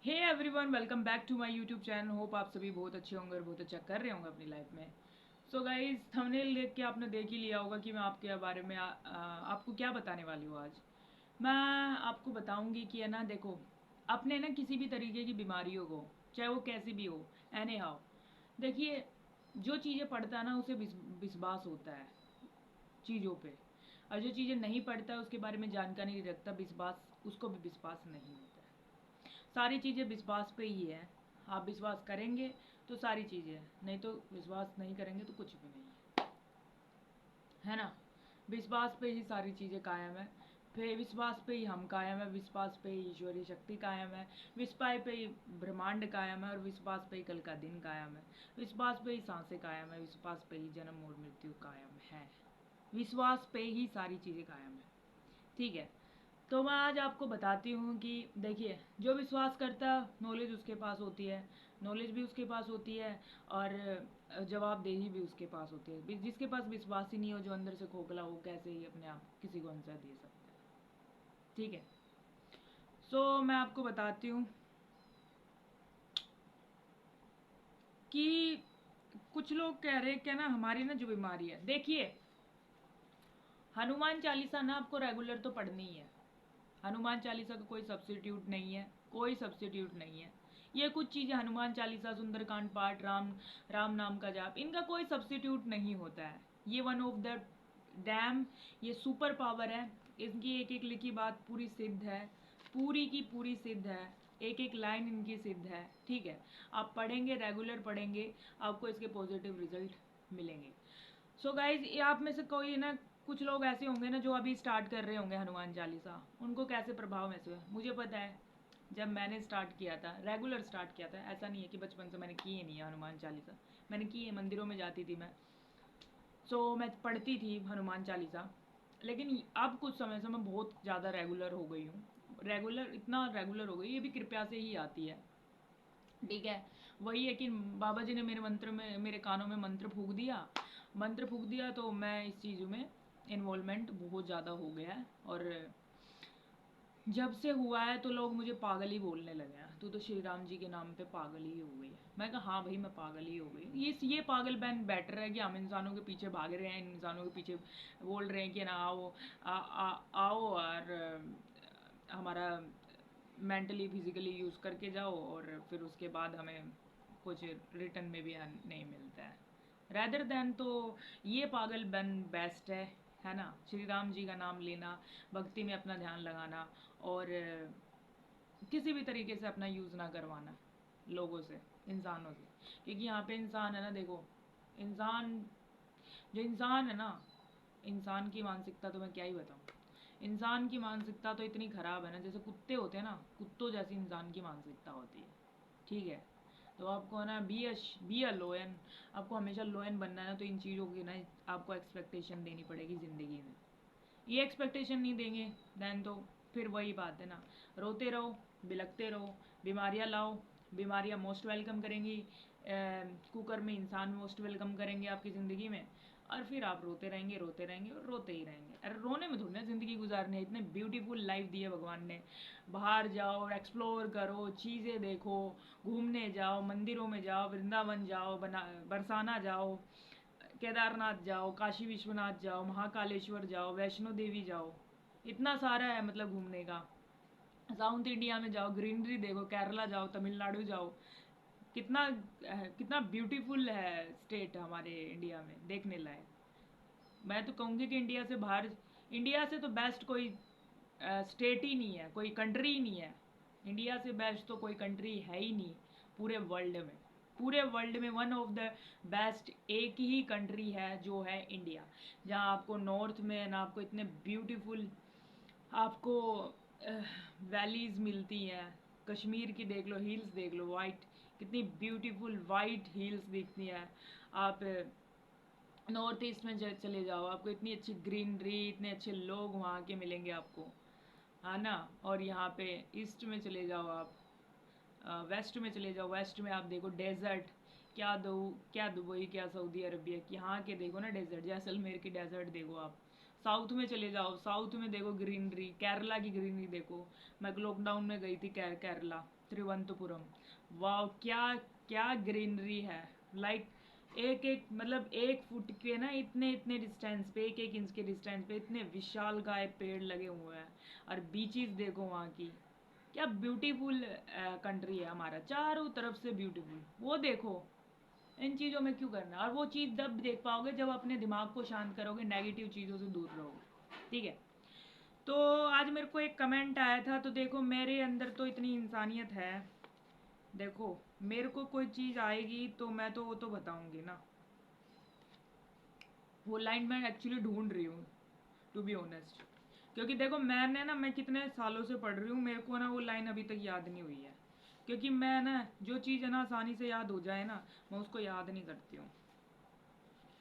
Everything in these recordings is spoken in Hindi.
Hey everyone, welcome back to my YouTube channel. Hope आप सभी बहुत अच्छे होंगे और बहुत अच्छा कर रहे होंगे अपनी लाइफ में। सो गाइज, थंबनेल देख के आपने देख ही लिया होगा कि मैं आपके बारे में आपको क्या बताने वाली हूँ आज। मैं आपको बताऊंगी कि है ना, देखो, अपने ना किसी भी तरीके की बीमारियों को, चाहे वो कैसी भी हो, एनी हाउ, देखिए, जो चीज़ें पढ़ता है ना उसे विश्वास होता है चीज़ों पे, और जो चीज़ें नहीं पढ़ता है उसके बारे में जानकारी नहीं रखता, विश्वास उसको भी विश्वास नहीं होता है। सारी चीज़ें विश्वास पे ही है। आप विश्वास करेंगे तो सारी चीज़ें हैं, नहीं तो विश्वास नहीं करेंगे तो कुछ भी नहीं है ना। विश्वास पे ही सारी चीज़ें कायम है। फिर विश्वास पे ही हम कायम है, विश्वास पे ही ईश्वरीय शक्ति कायम है, विश्वास पे ही ब्रह्मांड कायम है, और विश्वास पे ही कल का दिन कायम है, विश्वास पे ही सांसें कायम है, विश्वास पे ही जन्म और मृत्यु कायम है। विश्वास पे ही सारी चीज़ें कायम है। ठीक है। तो मैं आज आपको बताती हूँ कि देखिए, जो विश्वास करता है नॉलेज उसके पास होती है, नॉलेज भी उसके पास होती है, और जवाबदेही भी उसके पास होती है। जिसके पास विश्वास ही नहीं हो, जो अंदर से खोखला हो, कैसे ही अपने आप किसी को आंसर दे सकता है। ठीक है। मैं आपको बताती हूँ कि कुछ लोग कह रहे हैं कि ना, हमारी ना जो बीमारी है, देखिए, हनुमान चालीसा ना आपको रेगुलर तो पढ़नी ही है। हनुमान चालीसा का कोई सब्सिट्यूट नहीं है, कोई सब्सिट्यूट नहीं है। ये कुछ चीज़ें, हनुमान चालीसा, सुंदरकांड पाठ, राम नाम का जाप, इनका कोई सब्सिट्यूट नहीं होता है। ये वन ऑफ द डैम, ये सुपर पावर है। इनकी एक एक लिखी बात पूरी सिद्ध है, पूरी की पूरी सिद्ध है, एक एक लाइन इनकी सिद्ध है। ठीक है। आप पढ़ेंगे, रेगुलर पढ़ेंगे, आपको इसके पॉजिटिव रिजल्ट मिलेंगे। गाइज, ये आप में से कोई ना, कुछ लोग ऐसे होंगे ना जो अभी स्टार्ट कर रहे होंगे हनुमान चालीसा, उनको कैसे प्रभाव महसूस हुआ मुझे पता है। जब मैंने स्टार्ट किया था, रेगुलर स्टार्ट किया था, ऐसा नहीं है कि बचपन से मैंने की ही नहीं है हनुमान चालीसा, मैंने की है, मंदिरों में जाती थी मैं। मैं पढ़ती थी हनुमान चालीसा। लेकिन अब कुछ समय से मैं बहुत ज़्यादा रेगुलर हो गई हूँ। रेगुलर, इतना रेगुलर हो गई, ये भी कृपया से ही आती है। ठीक है। वही है कि बाबा जी ने मेरे मंत्र में, मेरे कानों में मंत्र फूक दिया, तो मैं इस चीज़ में इन्वॉल्वमेंट बहुत ज़्यादा हो गया है। और जब से हुआ है तो लोग मुझे पागल ही बोलने लगे हैं, तू तो श्री राम जी के नाम पे पागल ही हो गई है। मैं कहा हाँ भाई, मैं पागल ही हो गई। ये पागल बैन बेटर है कि हम इंसानों के पीछे भाग रहे हैं, इंसानों के पीछे बोल रहे हैं कि ना आओ, आओ, और हमारा मेंटली फिजिकली यूज़ करके जाओ, और फिर उसके बाद हमें कुछ रिटर्न में भी नहीं मिलता है। रैदर देन तो ये पागल बन बेस्ट है ना। श्री राम जी का नाम लेना, भक्ति में अपना ध्यान लगाना, और किसी भी तरीके से अपना यूज़ ना करवाना लोगों से, इंसानों से। क्योंकि यहाँ पे इंसान है ना, देखो, इंसान, जो इंसान है ना, इंसान की मानसिकता तो मैं क्या ही बताऊँ। इंसान की मानसिकता तो इतनी ख़राब है ना, जैसे कुत्ते होते हैं ना, कुत्तों जैसी इंसान की मानसिकता होती है। ठीक है। तो आपको है ना, बी अ लोयन, आपको हमेशा लोयन बनना है ना, तो इन चीज़ों की ना आपको एक्सपेक्टेशन देनी पड़ेगी ज़िंदगी में। ये एक्सपेक्टेशन नहीं देंगे, दैन तो फिर वही बात है ना, रोते रहो, बिलखते रहो, बीमारियाँ लाओ, बीमारियाँ मोस्ट वेलकम करेंगी, कुकर में इंसान मोस्ट वेलकम करेंगे आपकी ज़िंदगी में, और फिर आप रोते रहेंगे, रोते रहेंगे और रोते ही रहेंगे। अरे रोने में थोड़ी ना ज़िंदगी गुजारनी है, इतने ब्यूटीफुल लाइफ दी है भगवान ने। बाहर जाओ, एक्सप्लोर करो, चीज़ें देखो, घूमने जाओ, मंदिरों में जाओ, वृंदावन जाओ, बरसाना जाओ, केदारनाथ जाओ, काशी विश्वनाथ जाओ, महाकालेश्वर जाओ, वैष्णो देवी जाओ, इतना सारा है मतलब घूमने का। साउथ इंडिया में जाओ, ग्रीनरी देखो, केरला जाओ, तमिलनाडु जाओ, कितना कितना ब्यूटीफुल है स्टेट हमारे इंडिया में, देखने लायक। मैं तो कहूँगी कि इंडिया से बाहर, इंडिया से तो बेस्ट कोई स्टेट ही नहीं है, कोई कंट्री ही नहीं है। इंडिया से बेस्ट तो कोई कंट्री है ही नहीं पूरे वर्ल्ड में। पूरे वर्ल्ड में वन ऑफ द बेस्ट एक ही कंट्री है, जो है इंडिया। जहाँ आपको नॉर्थ में ना, आपको इतने ब्यूटीफुल, आपको वैलीज मिलती हैं। कश्मीर की देख लो, हिल्स देख लो, वाइट, कितनी ब्यूटीफुल वाइट हिल्स दिखती हैं। आप नॉर्थ ईस्ट में चले जाओ, आपको इतनी अच्छी ग्रीनरी, इतने अच्छे लोग वहाँ के मिलेंगे आपको, है ना। और यहाँ पे ईस्ट में चले जाओ आप, वेस्ट में चले जाओ, वेस्ट में आप देखो डेजर्ट, क्या दो, क्या दुबई, क्या सऊदी अरबिया की, यहाँ के देखो ना डेजर्ट, जैसलमेर की डेजर्ट देखो आप, साउथ में चले जाओ, साउथ में देखो ग्रीनरी, केरला की ग्रीनरी देखो। मैं लॉकडाउन में गई थी केरला, तिरुवनंतपुरम। वाह, क्या क्या ग्रीनरी है। लाइक एक एक मतलब 1 फुट के ना इतने इतने डिस्टेंस पे, 1 1 इंच के डिस्टेंस पे इतने विशाल गाय पेड़ लगे हुए हैं। और बीचेस देखो वहाँ की, क्या ब्यूटीफुल कंट्री है हमारा, चारों तरफ से ब्यूटीफुल। वो देखो, इन चीज़ों में क्यों करना। और वो चीज़ तब देख पाओगे जब अपने दिमाग को शांत करोगे, नेगेटिव चीज़ों से दूर रहोगे। ठीक है। तो आज मेरे को एक कमेंट आया था, तो देखो मेरे अंदर तो इतनी इंसानियत है। देखो, मेरे को कोई चीज़ आएगी तो मैं तो वो तो बताऊंगी ना। वो लाइन मैं एक्चुअली ढूंढ रही हूँ, टू बी ऑनेस्ट। क्योंकि देखो मैं कितने सालों से पढ़ रही हूँ, मेरे को ना वो लाइन अभी तक याद नहीं हुई है। क्योंकि मैं ना जो चीज़ है ना आसानी से याद हो जाए ना, मैं उसको याद नहीं करती हूँ।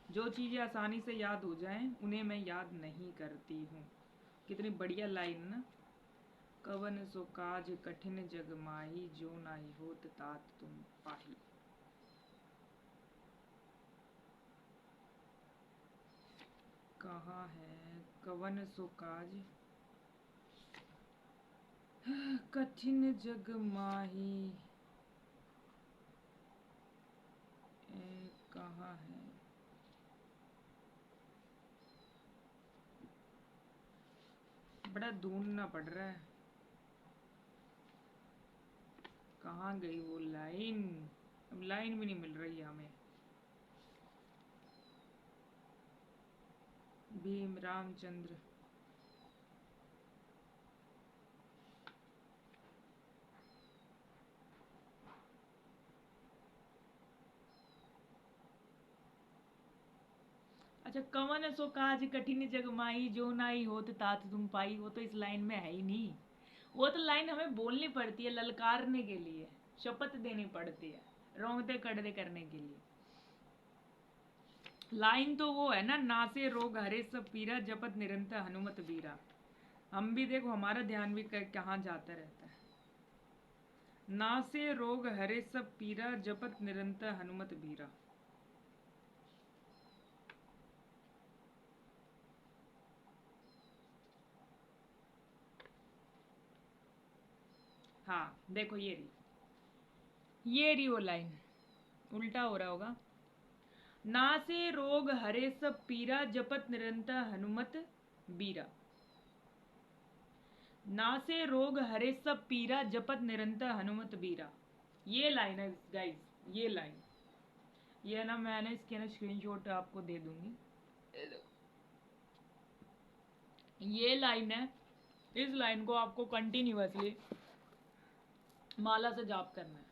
जो चीज़ें आसानी से याद हो जाएं उन्हें मैं याद नहीं करती हूँ। कितनी बढ़िया लाइन ना। कवन सो काज कठिन जग माही, जो नाई होत तात तुम पाही। कहाँ है कवन सो काज कठिन जग माही, कहाँ है। बड़ा ढूंढना पड़ रहा है, कहाँ गई वो लाइन। अब लाइन भी नहीं मिल रही है हमें। भीम रामचंद्र। अच्छा, कवन सो काज कठिन जग माही, जो नाई होत तात तुम पाई। वो तो इस लाइन में है ही नहीं। वो तो लाइन हमें बोलनी पड़ती है ललकारने के लिए, शपथ देनी पड़ती है रोंगटे कड़े करने के लिए। लाइन तो वो है ना, नासे रोग हरे सब पीरा, जपत निरंतर हनुमत बीरा। हम भी देखो, हमारा ध्यान भी कहाँ जाता रहता है। नासे रोग हरे सब पीरा, जपत निरंतर हनुमत बीरा। हाँ देखो, ये रही वो लाइन। उल्टा हो रहा होगा। नासे रोग हरे सब पीरा, जपत निरंतर हनुमत बीरा। नासे रोग हरे सब पीरा, जपत निरंतर हनुमत बीरा। ये लाइन है गाइस, ये लाइन। ये ना मैंने इसके ना स्क्रीनशॉट आपको दे दूंगी। ये लाइन है। इस लाइन को आपको कंटिन्यूअसली माला से जाप करना है।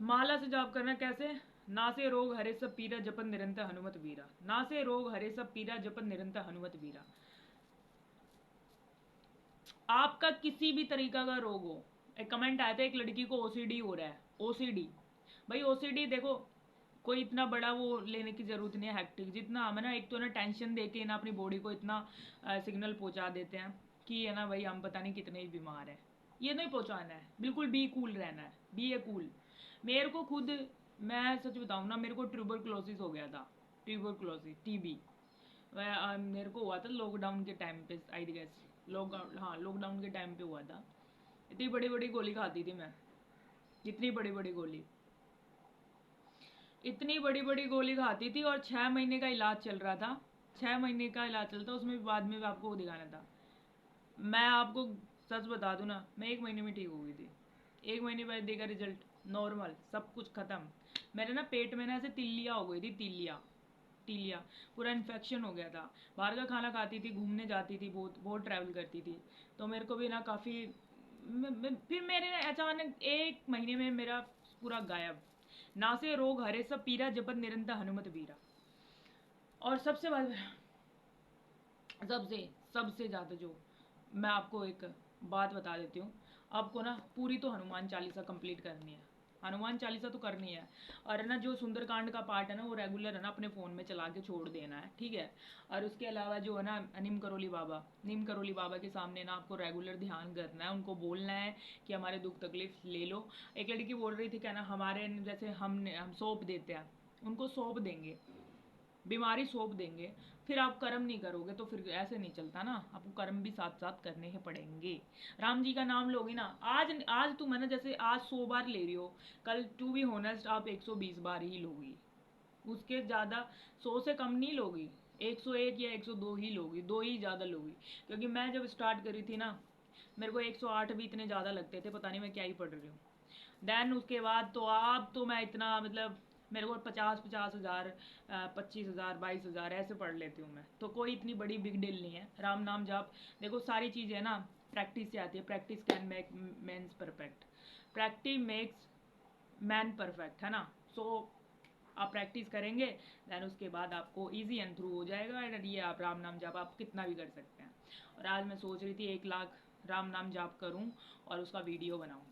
माला से जाप करना कैसे। नासे रोग हरे सब पीरा, जपत निरंतर हनुमत बीरा। नासे रोग हरे सब पीरा, जपत निरंतर हनुमत बीरा। आपका किसी भी तरीका का रोग हो। एक कमेंट आया था, एक लड़की को ओसीडी हो रहा है। ओसीडी, भाई ओसीडी देखो, कोई इतना बड़ा वो लेने की जरूरत नहीं है हेक्टिक। जितना हमें ना, एक तो ना टेंशन देके ना अपनी बॉडी को इतना सिग्नल पहुंचा देते हैं कि है ना भाई हम पता नहीं कितने ही बीमार हैं। ये नहीं पहुंचाना है, बिल्कुल बी कूल रहना है, बी ए कूल। मेरे को खुद, मैं सच बताऊँ ना, मेरे को ट्यूबरक्लोसिस हो गया था। Tuberculosis, TB. मेरे को हुआ था लॉकडाउन के टाइम पे, आई गेस लॉकडाउन, हाँ लॉकडाउन के टाइम पे हुआ था। इतनी बड़ी बड़ी गोली खाती थी मैं, इतनी बड़ी बड़ी गोली, इतनी बड़ी बड़ी गोली खाती थी। और 6 महीने का इलाज चल रहा था। 6 महीने का इलाज चलता, उसमें भी बाद में भी आपको वो दिखाना था। मैं आपको सच बता दूं ना, मैं 1 महीने में ठीक हो गई थी। 1 महीने बाद देखा रिजल्ट, नॉर्मल, सब कुछ खत्म। मेरे ना पेट में ना ऐसे तिल्लियाँ हो गई थी, तिल्लियाँ, टीलिया, पूरा इन्फेक्शन हो गया था। बाहर का खाना खाती थी, घूमने जाती थी, बहुत बहुत ट्रैवल करती थी। तो मेरे को भी ना काफ़ी, फिर मेरे ना अचानक 1 महीने में मेरा पूरा गायब। नासे रोग हरे सब पीरा, जपत निरंतर हनुमत बीरा। और सबसे सबसे ज़्यादा जो, मैं आपको एक बात बता देती हूँ। आपको ना पूरी तो हनुमान चालीसा कंप्लीट करनी है। हनुमान चालीसा तो करनी है। और ना जो सुंदरकांड का पार्ट है ना, वो रेगुलर है ना अपने फ़ोन में चला के छोड़ देना है, ठीक है। और उसके अलावा जो है ना, नीम करोली बाबा के सामने ना आपको रेगुलर ध्यान करना है। उनको बोलना है कि हमारे दुख तकलीफ ले लो। एक लड़की बोल रही थी क्या ना, हमारे जैसे हम सौंप देते हैं, उनको सौंप देंगे। बीमारी सौंप देंगे, फिर आप कर्म नहीं करोगे तो फिर ऐसे नहीं चलता ना, आपको कर्म भी साथ साथ करने ही पड़ेंगे। राम जी का नाम लोगे ना, आज आज तुम है ना, जैसे आज 100 बार ले रही हो, कल टू बी होनेस्ट आप 120 बार ही लोगी, उसके ज़्यादा 100 से कम नहीं लोगी, 101 या 102 ही लोगी, दो ही ज़्यादा लोगी। क्योंकि मैं जब स्टार्ट करी थी ना, मेरे को 108 भी इतने ज़्यादा लगते थे, पता नहीं मैं क्या ही पढ़ रही हूँ। देन उसके बाद तो अब तो मैं इतना मतलब मेरे को 50-50 हज़ार 25 हज़ार 22 हज़ार ऐसे पढ़ लेती हूँ मैं, तो कोई इतनी बड़ी बिग डील नहीं है। राम नाम जाप देखो, सारी चीज़ें ना प्रैक्टिस से आती है, practice can make mans perfect, practice makes man perfect, है ना। सो आप प्रैक्टिस करेंगे, देन उसके बाद आपको इजी एंड थ्रू हो जाएगा, एंड ये आप राम नाम जाप आप कितना भी कर सकते हैं। और आज मैं सोच रही थी 1 लाख राम नाम जाप करूं और उसका वीडियो बनाऊं।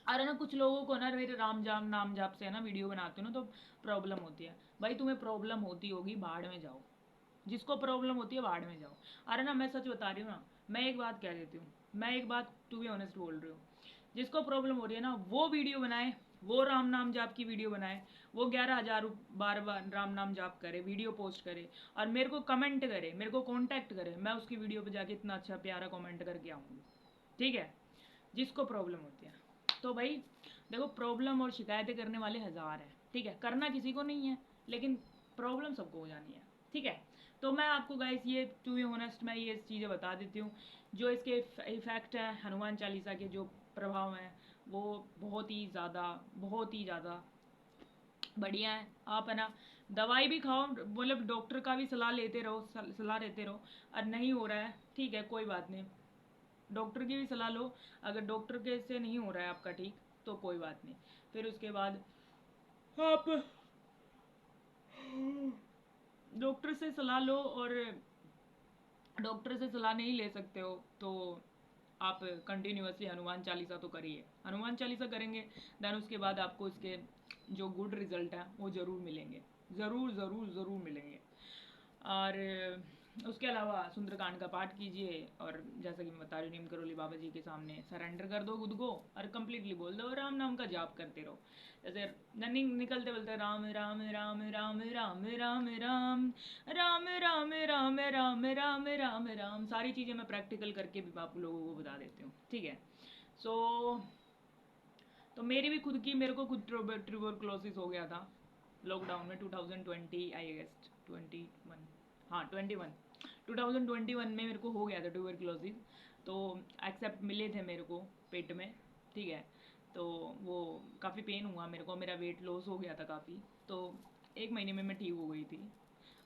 अरे ना कुछ लोगों को ना मेरे राम जाम नाम जाप से है ना वीडियो बनाते हो ना तो प्रॉब्लम होती है। भाई तुम्हें प्रॉब्लम होती होगी, भाड़ में जाओ, जिसको प्रॉब्लम होती है भाड़ में जाओ। अरे ना मैं सच बता रही हूँ ना, मैं एक बात कह देती हूँ, मैं एक बात टू बी ऑनेस्ट बोल रही हूँ, जिसको प्रॉब्लम हो रही है ना वो वीडियो बनाए, वो राम नाम जाप की वीडियो बनाए, वो 11,000 बार बार राम नाम जाप करे, वीडियो पोस्ट करे और मेरे को कमेंट करे, मेरे को कांटेक्ट करे, मैं उसकी वीडियो पे जाके इतना अच्छा प्यारा कमेंट करके आऊँगी, ठीक है, जिसको प्रॉब्लम होती है। तो भाई देखो, प्रॉब्लम और शिकायतें करने वाले हज़ार हैं, ठीक है, करना किसी को नहीं है, लेकिन प्रॉब्लम सबको हो जानी है, ठीक है। तो मैं आपको गाइस ये टू बी ऑनेस्ट मैं ये चीज़ें बता देती हूँ, जो इसके इफ़ेक्ट हैं हनुमान चालीसा के, जो प्रभाव हैं वो बहुत ही ज़्यादा बढ़िया है। आप है ना दवाई भी खाओ, मतलब डॉक्टर का भी सलाह लेते रहो, सलाह लेते रहो, और नहीं हो रहा है ठीक है कोई बात नहीं, डॉक्टर की भी सलाह लो, अगर डॉक्टर के से नहीं हो रहा है आपका ठीक तो कोई बात नहीं, फिर उसके बाद आप डॉक्टर से सलाह लो, और डॉक्टर से सलाह नहीं ले सकते हो तो आप कंटिन्यूसली हनुमान चालीसा तो करिए, हनुमान चालीसा करेंगे, देन उसके बाद आपको इसके जो गुड रिजल्ट हैं वो ज़रूर मिलेंगे, ज़रूर ज़रूर ज़रूर मिलेंगे। और उसके अलावा सुंदरकांड का पाठ कीजिए, और जैसा कि मैं बता रही हूँ नीम करोली बाबा जी के सामने सरेंडर कर दो खुद को, और कंप्लीटली बोल दो, राम नाम का जाप करते रहो, जैसे रनिंग निकलते बोलते राम राम राम राम राम राम राम राम राम राम राम राम राम राम, सारी चीज़ें मैं प्रैक्टिकल करके भी आप लोगों को बता देती हूँ, ठीक है। सो तो मेरी भी खुद की, मेरे को खुद ट्यूबरक्लोसिस हो गया था लॉकडाउन में 2020 आई गेस 21, हाँ 21, 2021 में मेरे को हो गया था ट्यूबरक्लोसिस। तो एक्सेप्ट मिले थे मेरे को पेट में, ठीक है, तो वो काफ़ी पेन हुआ मेरे को, मेरा वेट लॉस हो गया था काफ़ी, तो 1 महीने में मैं ठीक हो गई थी।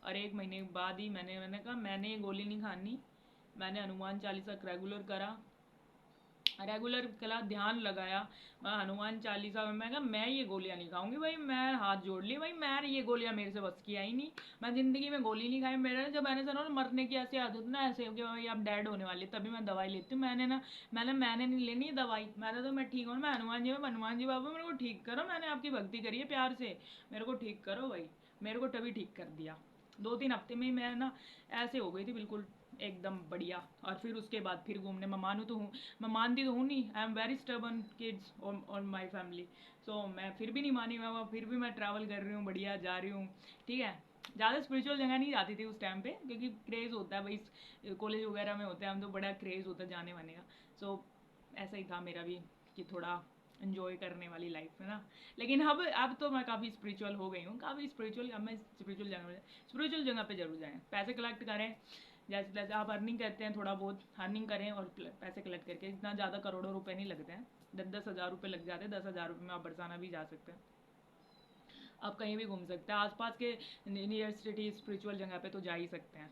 और 1 महीने बाद ही मैंने कहा मैंने ये गोली नहीं खानी, मैंने हनुमान चालीसा रेगुलर करा, रेगुलर कला ध्यान लगाया, मैं हनुमान चालीसा में मैं कहा मैं ये गोलियां नहीं खाऊंगी भाई, मैं हाथ जोड़ ली भाई, मैं ये गोलियां मेरे से बस की आई नहीं, मैं ज़िंदगी में गोली नहीं खाई। मेरे जब मैंने सुना मरने की ऐसी आदत ना, ऐसे हो कि भाई आप डेड होने वाले तभी मैं दवाई लेती हूँ, मैंने नहीं लेनी है दवाई, मैंने तो मैं ठीक हूँ, मैं हनुमान जी बाबा मेरे को ठीक करो, मैंने आपकी भक्ति करी है प्यार से, मेरे को ठीक करो भाई, मेरे को तभी ठीक कर दिया। 2-3 हफ्ते में ही मैं ना ऐसे हो गई थी बिल्कुल एकदम बढ़िया। और फिर उसके बाद फिर घूमने, मैं मानूँ तो हूँ, मैं मानती तो हूँ नहीं, I am very stubborn kids on my family, so मैं फिर भी नहीं मानी, मैं फिर भी मैं ट्रैवल कर रही हूँ, बढ़िया जा रही हूँ, ठीक है। ज़्यादा स्पिरिचुअल जगह नहीं जाती थी उस टाइम पे, क्योंकि क्रेज़ होता है भाई, कॉलेज वगैरह में होते हैं हम तो, बड़ा क्रेज़ होता है जाने वाने का। सो ऐसा ही था मेरा भी कि थोड़ा इन्जॉय करने वाली लाइफ है ना। लेकिन अब तो मैं काफ़ी स्पिरिचुअल हो गई हूँ, काफ़ी स्पिरिचुअल, अब मैं स्पिरिचुअल जगह पे जरूर जाएँ, पैसे कलेक्ट करें, जैसे जैसे आप अर्निंग करते हैं थोड़ा बहुत अर्निंग करें और पैसे कलेक्ट करके, इतना ज़्यादा करोड़ों रुपए नहीं लगते हैं, 10-10 हज़ार रुपये लग जाते हैं, 10 हज़ार रुपये में आप बरसाना भी जा सकते हैं, आप कहीं भी घूम सकते हैं, आसपास के नियर सिटी स्पिरिचुअल जगह पे तो जा ही सकते हैं,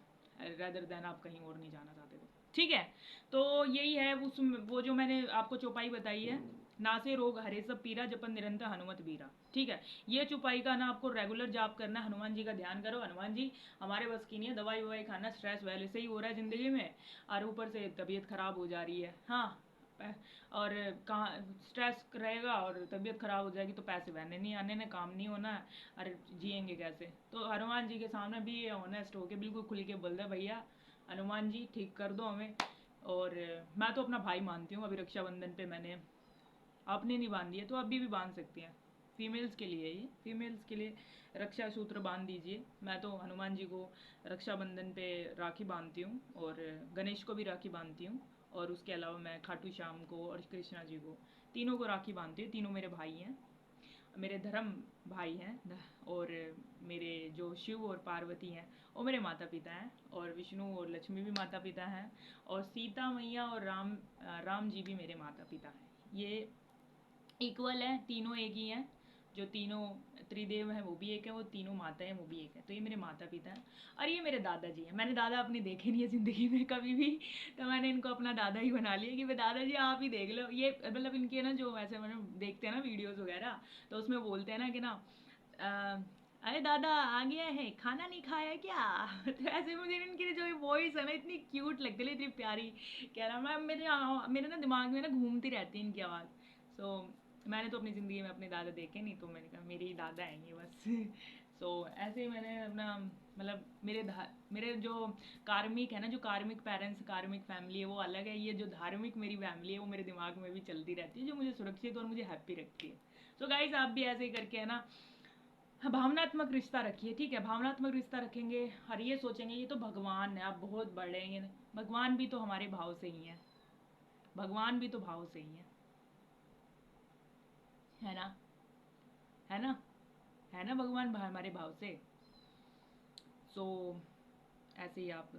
रेदर देन आप कहीं और नहीं जाना चाहते तो, ठीक है। तो यही है वो जो मैंने आपको चौपाई बताई है, नासे रोग हरे सब पीरा जपन निरंतर हनुमत बीरा, ठीक है। ये चौपाई का ना आपको रेगुलर जाप करना, हनुमान जी का ध्यान करो, हनुमान जी हमारे बस की नहीं है दवाई ववाई खाना, स्ट्रेस पहले से ही हो रहा है ज़िंदगी में, और ऊपर से तबीयत ख़राब हो जा रही है, हाँ, और कहाँ स्ट्रेस रहेगा और तबीयत ख़राब हो जाएगी तो पैसे बहने नहीं आने ने, काम नहीं होना है, अरे जिएंगे कैसे। तो हनुमान जी के सामने भी ये ऑनेस्ट होके बिल्कुल खुल के बोल दे भैया हनुमान जी ठीक कर दो हमें। और मैं तो अपना भाई मानती हूँ, अभी रक्षाबंधन पे मैंने आपने नहीं बांधी है तो अभी भी बांध सकती हैं, फीमेल्स के लिए, ये फीमेल्स के लिए रक्षा सूत्र बांध दीजिए। मैं तो हनुमान जी को रक्षाबंधन पे राखी बांधती हूँ और गणेश को भी राखी बांधती हूँ, और उसके अलावा मैं खाटू श्याम को और कृष्णा जी को, तीनों को राखी बांधती हूँ। तीनों मेरे भाई हैं, मेरे धर्म भाई हैं, और मेरे जो शिव और पार्वती हैं वो मेरे माता पिता हैं, और विष्णु और लक्ष्मी भी माता पिता हैं, और सीता मैया और राम जी भी मेरे माता पिता हैं। ये इक्वल है, तीनों एक ही हैं। जो तीनों त्रिदेव हैं वो भी एक है, वो तीनों माता हैं वो भी एक है। तो ये मेरे माता पिता हैं, और ये मेरे दादाजी हैं। मैंने दादा अपने देखे नहीं है ज़िंदगी में कभी भी, तो मैंने इनको अपना दादा ही बना लिया कि भाई दादाजी आप ही देख लो। ये मतलब इनके ना जो ऐसे मैंने देखते हैं ना वीडियोज़ वगैरह, तो उसमें बोलते हैं ना कि ना अरे दादा आ गया है, खाना नहीं खाया क्या? तो ऐसे मुझे इनकी जो वॉइस है ना इतनी क्यूट लगती है, इतनी प्यारी। कह रहा मैं मेरे ना दिमाग में ना घूमती रहती है इनकी आवाज़। सो मैंने तो अपनी ज़िंदगी में अपने दादा देखे नहीं, तो मैंने कहा मेरे ही दादा हैं ये बस। सो ऐसे ही मैंने अपना मतलब मेरे जो कार्मिक है ना, जो कार्मिक पेरेंट्स, कार्मिक फैमिली है वो अलग है। ये जो धार्मिक मेरी फैमिली है वो मेरे दिमाग में भी चलती रहती है, जो मुझे सुरक्षित और मुझे हैप्पी रखती है। सो गाइस आप भी ऐसे ही करके है ना भावनात्मक रिश्ता रखिए, ठीक है? भावनात्मक रिश्ता रखेंगे और ये सोचेंगे ये तो भगवान है, आप बहुत बड़े हैं। भगवान भी तो हमारे भाव से ही है, भगवान भी तो भाव से ही है ना? है ना? है ना भगवान हमारे भाव से। सो ऐसे ही आप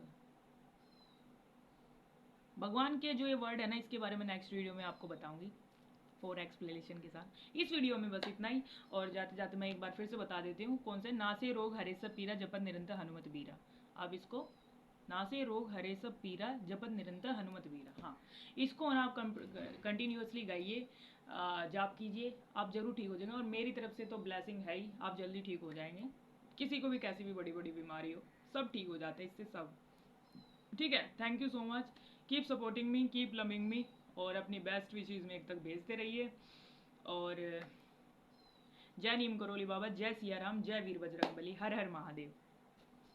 भगवान के जो ये वर्ड है ना, इसके बारे में नेक्स्ट वीडियो में आपको बताऊंगी फॉर एक्सप्लेनेशन के साथ। इस वीडियो में बस इतना ही, और जाते जाते मैं एक बार फिर से बता देती हूँ कौन से। नासे रोग हरे सब पीरा जपत निरंतर हनुमत बीरा। आप इसको नासे रोग हरे सब पीरा जपत निरंतर हनुमत बीरा, हाँ इसको ना आप कंटिन्यूसली गाइए, जाप कीजिए, आप जरूर ठीक हो जाएंगे। और मेरी तरफ से तो ब्लेसिंग है ही, आप जल्दी ठीक हो जाएंगे। किसी को भी कैसी भी बड़ी बड़ी बीमारी हो सब ठीक हो जाते हैं इससे सब, ठीक है? Thank you so much, keep supporting me, keep loving me, और अपनी बेस्ट विशेज़ में एक तक भेजते रहिए। और जय नीम करोली बाबा, जय सिया राम, जय वीर बजरंग बली, हर हर महादेव।